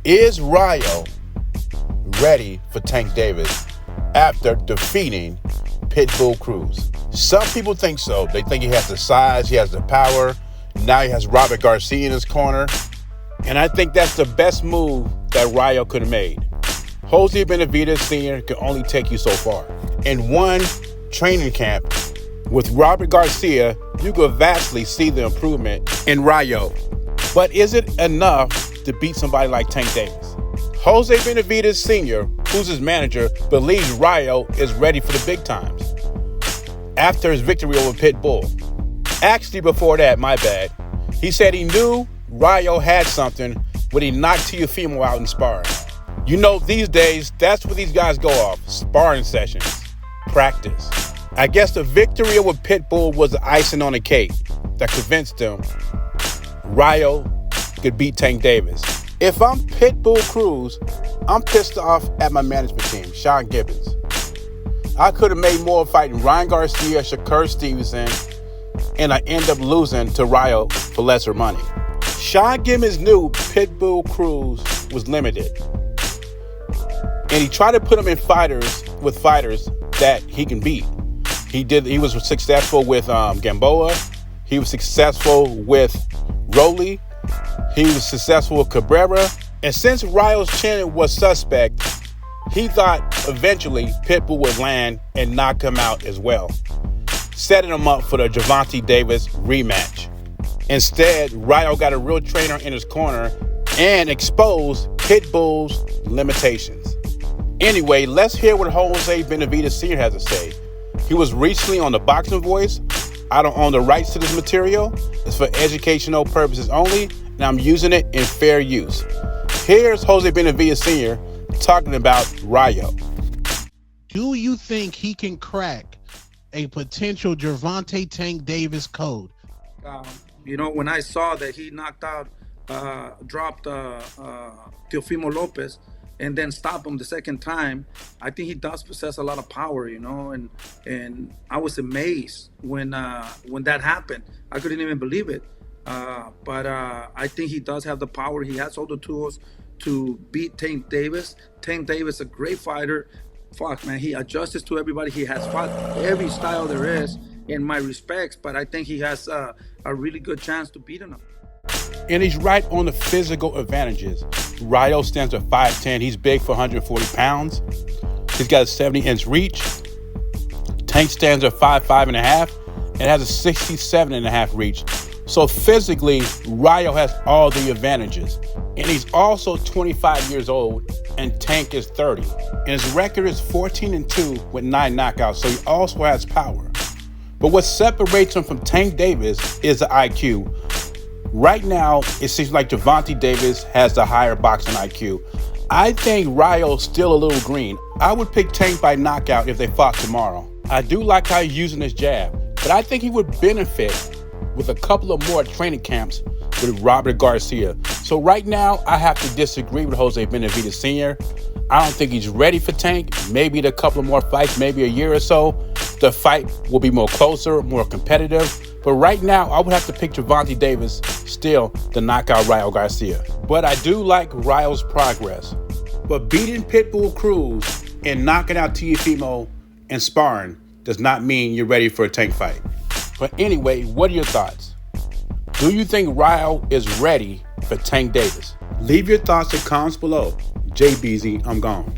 Is Rayo ready for Tank Davis after defeating Pitbull Cruz? Some people think so. They think he has the size, he has the power. Now he has Robert Garcia in his corner. And I think that's the best move that Rayo could have made. Jose Benavidez Sr. can only take you so far. In one training camp with Robert Garcia, you could vastly see the improvement in Rayo. But is it enough to beat somebody like Tank Davis? Jose Benavidez Sr., who's his manager, believes Rayo is ready for the big times after his victory over Pitbull. Actually, before that, my bad. He said he knew Rayo had something when he knocked Teofimo out in sparring. You know, these days, that's where these guys go off. Sparring sessions. Practice. I guess the victory over Pitbull was the icing on the cake that convinced him Rayo could beat Tank Davis. If I'm Pitbull Cruz, I'm pissed off at my management team, Sean Gibbons. I could have made more fighting Ryan Garcia, Shakur Stevenson, and I end up losing to Rayo for lesser money. Sean Gibbons knew Pitbull Cruz was limited, and he tried to put him in fighters that he can beat. He was successful with Gamboa. He was successful with Rolly. He was successful with Cabrera. And since Rayo's chin was suspect, he thought eventually Pitbull would land and knock him out as well, setting him up for the Gervonta Davis rematch. Instead, Rayo got a real trainer in his corner and exposed Pitbull's limitations. Anyway, let's hear what Jose Benavidez Sr. has to say. He was recently on the Boxing Voice. I don't own the rights to this material. It's for educational purposes only, and I'm using it in fair use. Here's Jose Benavidez Sr. talking about Rayo. Do you think he can crack a potential Gervonta Tank Davis code? When I saw that he dropped Teofimo Lopez and then stopped him the second time, I think he does possess a lot of power, and I was amazed when that happened. I couldn't even believe it. But I think he does have the power. He has all the tools to beat Tank Davis. Tank Davis, a great fighter. Fuck, man, he adjusts to everybody. He has fought every style there is, in my respects, but I think he has a really good chance to beat him. And he's right on the physical advantages. Rayo stands at 5'10". He's big for 140 pounds. He's got a 70-inch reach. Tank stands at 5'5.5" and has a 67.5 reach. So physically, Rayo has all the advantages. And he's also 25 years old, and Tank is 30. And his record is 14-2 with 9 knockouts, so he also has power. But what separates him from Tank Davis is the IQ. Right now, it seems like Gervonta Davis has the higher boxing IQ. I think Rayo's still a little green. I would pick Tank by knockout if they fought tomorrow. I do like how he's using his jab, but I think he would benefit with a couple of more training camps with Robert Garcia. So right now, I have to disagree with Jose Benavidez Sr. I don't think he's ready for Tank. Maybe in a couple of more fights, maybe a year or so, the fight will be more closer, more competitive. But right now, I would have to pick Gervonta Davis still to knock out Rayo Garcia. But I do like Rayo's progress. But beating Pitbull Cruz and knocking out Teofimo and sparring does not mean you're ready for a Tank fight. But anyway, what are your thoughts? Do you think Rayo is ready for Tank Davis? Leave your thoughts in comments below. JBZ, I'm gone.